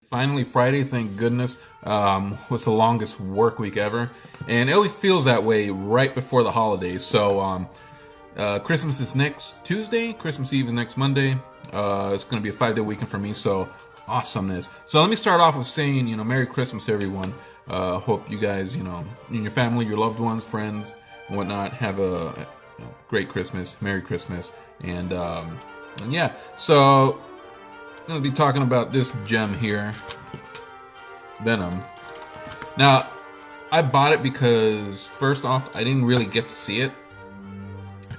Finally Friday, thank goodness. Was the longest work week ever, and it always feels that way right before the holidays. So Christmas is next Tuesday. Christmas Eve is next Monday. It's going to be a 5-day weekend for me, so awesomeness. So let me start off with saying, Merry Christmas to everyone. Hope you guys, and your family, your loved ones, friends, and whatnot, have a great Christmas, Merry Christmas, and yeah. So I'm going to be talking about this gem here, Venom. Now, I bought it because, first off, I didn't really get to see it.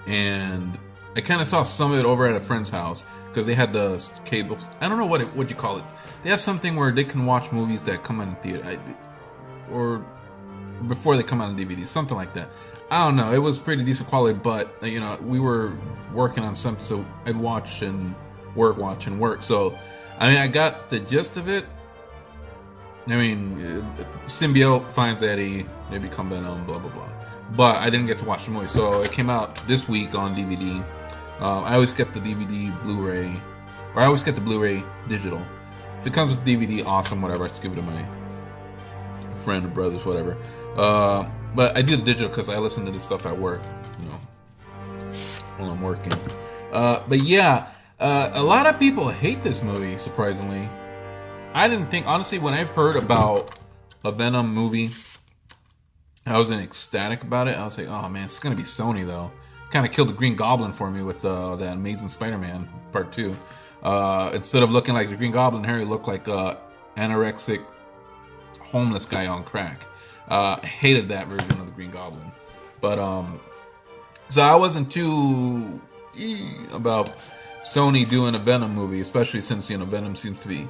And I kind of saw some of it over at a friend's house because they had the cables. I don't know what you call it. They have something where they can watch movies that come out in theater, or before they come out on DVD, something like that. I don't know. It was pretty decent quality, but we were working on something, so I'd watch and work. So, I got the gist of it. Symbiote finds Eddie, they become Venom, blah blah blah. But I didn't get to watch the movie, so it came out this week on DVD. I always get the DVD Blu-ray, or I always get the Blu-ray digital. If it comes with DVD, awesome, whatever. I just give it to my friend or brothers, whatever. But I do the digital because I listen to this stuff at work, while I'm working. But yeah, a lot of people hate this movie, surprisingly. I didn't think, honestly, when I've heard about a Venom movie, I wasn't ecstatic about it. I was like, oh man, it's going to be Sony, though. Kind of killed the Green Goblin for me with that Amazing Spider-Man Part 2. Instead of looking like the Green Goblin, Harry looked like a anorexic, homeless guy on crack. I hated that version of the Green Goblin. But, so I wasn't too about Sony doing a Venom movie, especially since, Venom seems to be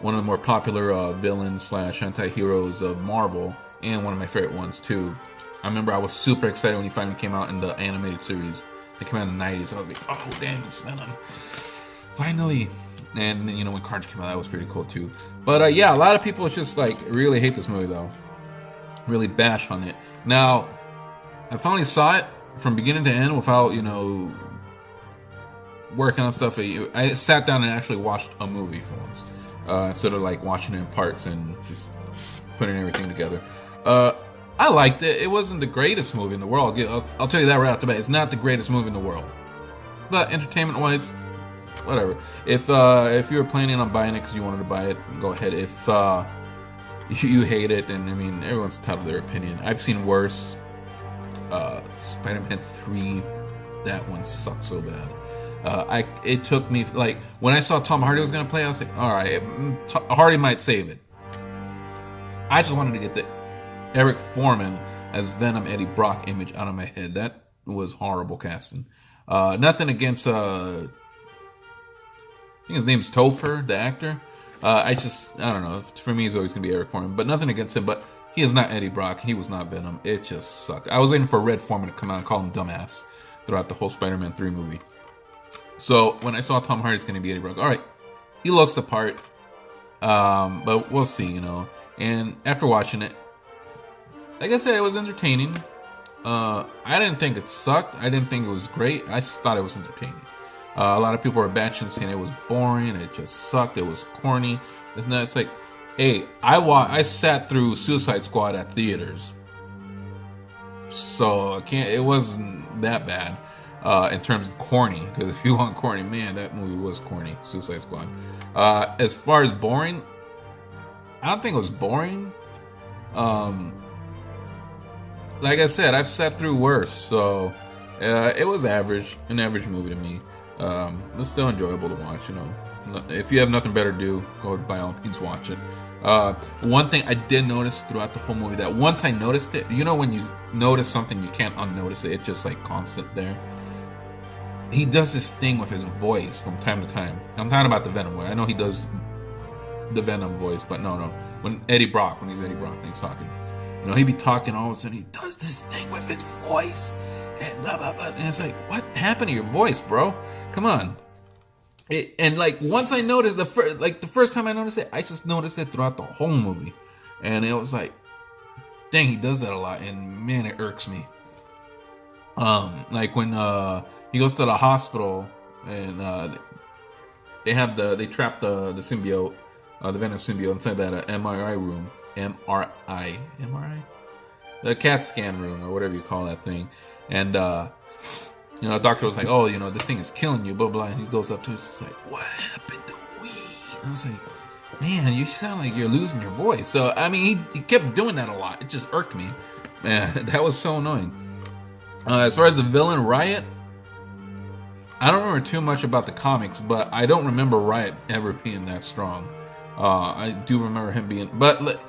one of the more popular villains / anti-heroes of Marvel, and one of my favorite ones too. I remember I was super excited when he finally came out in the animated series. It came out in the 90s. I was like, oh damn, it's Venom. Finally. And when Carnage came out, that was pretty cool too. But yeah, a lot of people just really hate this movie though. Really bash on it. Now, I finally saw it from beginning to end without, working on stuff. I sat down and actually watched a movie for once. Instead of watching it in parts and just putting everything together. I liked it. It wasn't the greatest movie in the world. I'll tell you that right off the bat. It's not the greatest movie in the world. But entertainment-wise, whatever. If you were planning on buying it because you wanted to buy it, go ahead. If you hate it, then everyone's entitled to their opinion. I've seen worse. Spider-Man 3, that one sucked so bad. It took me, when I saw Tom Hardy was going to play, I was like, alright, Hardy might save it. I just wanted to get the Eric Foreman as Venom Eddie Brock image out of my head. That was horrible casting. Nothing against, I think his name's Topher, the actor. I don't know, for me he's always going to be Eric Foreman, but nothing against him, but he is not Eddie Brock, he was not Venom. It just sucked. I was waiting for Red Foreman to come out and call him dumbass throughout the whole Spider-Man 3 movie. So when I saw Tom Hardy's going to be Eddie Brock, all right, he looks the part, but we'll see, And after watching it, like I said, it was entertaining. I didn't think it sucked. I didn't think it was great. I just thought it was entertaining. A lot of people were bashing, saying it was boring, it just sucked, it was corny. It's like, hey, I sat through Suicide Squad at theaters, so it wasn't that bad. In terms of corny, because if you want corny, man, that movie was corny, Suicide Squad. As far as boring, I don't think it was boring. Like I said, I've sat through worse, so it was an average movie to me. It's still enjoyable to watch, If you have nothing better to do, go by all means watch it. One thing I did notice throughout the whole movie, that once I noticed it, when you notice something, you can't unnotice it. It's just constant there. He does this thing with his voice from time to time. I'm talking about the Venom way. I know he does the Venom voice, but no. When he's Eddie Brock, when he's talking, he'd be talking, all of a sudden he does this thing with his voice, and blah blah blah. And it's like, what happened to your voice, bro? Come on. Once I noticed the first time I noticed it, I just noticed it throughout the whole movie, and it was like, dang, he does that a lot, and man, it irks me. When he goes to the hospital and they trap the symbiote the Venom symbiote inside that MRI room. MRI, the CAT scan room or whatever you call that thing. And the doctor was like, "Oh, this thing is killing you." Blah blah. And he goes up to us, like, "What happened to we?" And I was like, "Man, you sound like you're losing your voice." So I mean, he kept doing that a lot. It just irked me. Man, that was so annoying. As far as the villain Riot, I don't remember too much about the comics, but I don't remember Riot ever being that strong. I do remember him being... But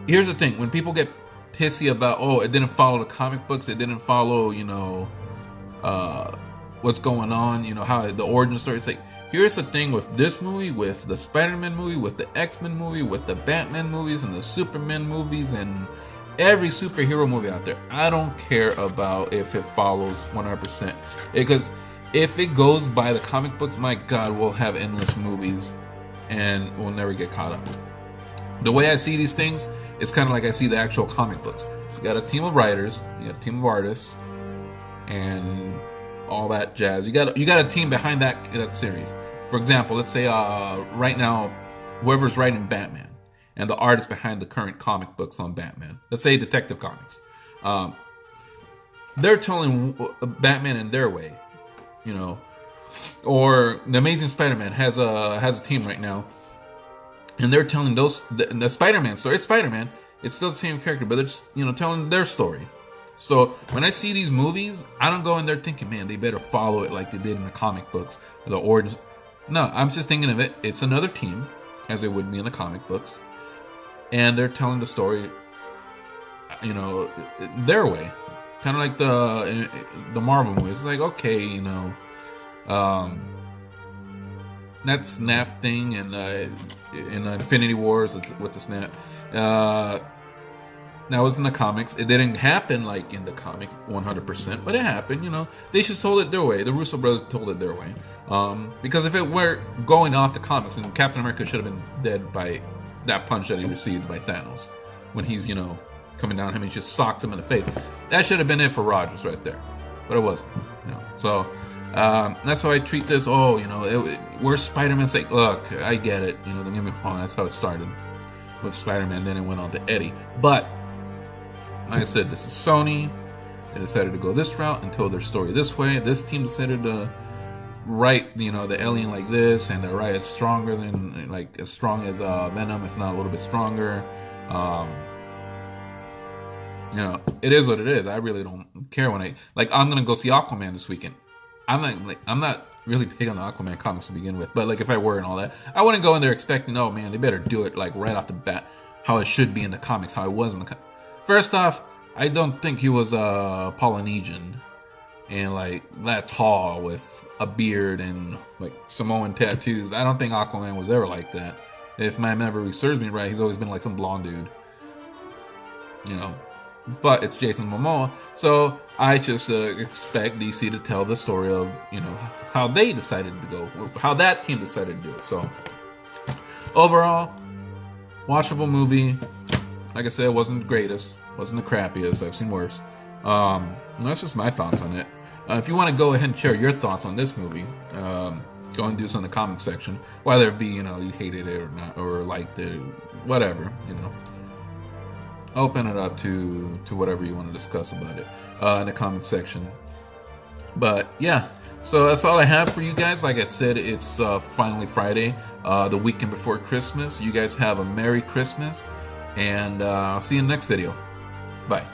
here's the thing. When people get pissy about, oh, it didn't follow the comic books, it didn't follow, what's going on, how the origin story. It's like, here's the thing with this movie, with the Spider-Man movie, with the X-Men movie, with the Batman movies, and the Superman movies, and every superhero movie out there. I don't care about if it follows 100%. Because if it goes by the comic books, my God, we'll have endless movies and we'll never get caught up. The way I see these things, it's kind of like I see the actual comic books. You got a team of writers, you got a team of artists, and all that jazz. You got a team behind that series. For example, let's say right now, whoever's writing Batman and the artist behind the current comic books on Batman, let's say Detective Comics, they're telling Batman in their way, or the Amazing Spider-Man has a team right now, and they're telling the Spider-Man story. It's Spider-Man. It's still the same character, but they're just telling their story. So when I see these movies, I don't go in there thinking, man, they better follow it like they did in the comic books, or the origins. No, I'm just thinking of it. It's another team, as it would be in the comic books, and they're telling the story, their way, kind of like the Marvel movies. It's like, okay, that snap thing and in Infinity Wars with the snap, that was in the comics. It didn't happen like in the comics 100%, but it happened. They just told it their way. The Russo brothers told it their way, because if it were going off the comics, and Captain America should have been dead by that punch that he received by Thanos when he's coming down on him and he just socked him in the face. That should have been it for Rogers right there, but it wasn't. So that's how I treat this. Oh, where's Spider-Man? Say, look, I get it. Don't get me wrong. That's how it started with Spider-Man. Then it went on to Eddie. But like I said, this is Sony. They decided to go this route and tell their story this way. This team decided to write, the alien like this, and to write it stronger than, like, as strong as Venom, if not a little bit stronger. It is what it is. I really don't care when I'm gonna go see Aquaman this weekend. I'm not really big on the Aquaman comics to begin with, but if I were and all that, I wouldn't go in there expecting, oh man, they better do it right off the bat how it should be in the comics, how it was in the comics. First off, I don't think he was Polynesian and that tall with a beard and Samoan tattoos. I don't think Aquaman was ever like that. If my memory serves me right, he's always been some blonde dude. But it's Jason Momoa, so I just expect DC to tell the story of how they decided to go, how that team decided to do it. So overall, watchable movie. Like I said, it wasn't the greatest, wasn't the crappiest. I've seen worse. That's just my thoughts on it. If you want to go ahead and share your thoughts on this movie, go and do so in the comments section. Whether it be you hated it or not, or liked it, whatever. Open it up to whatever you want to discuss about it in the comments section. But yeah, so that's all I have for you guys. Like I said, it's finally Friday, the weekend before Christmas. You guys have a Merry Christmas, and I'll see you in the next video. Bye.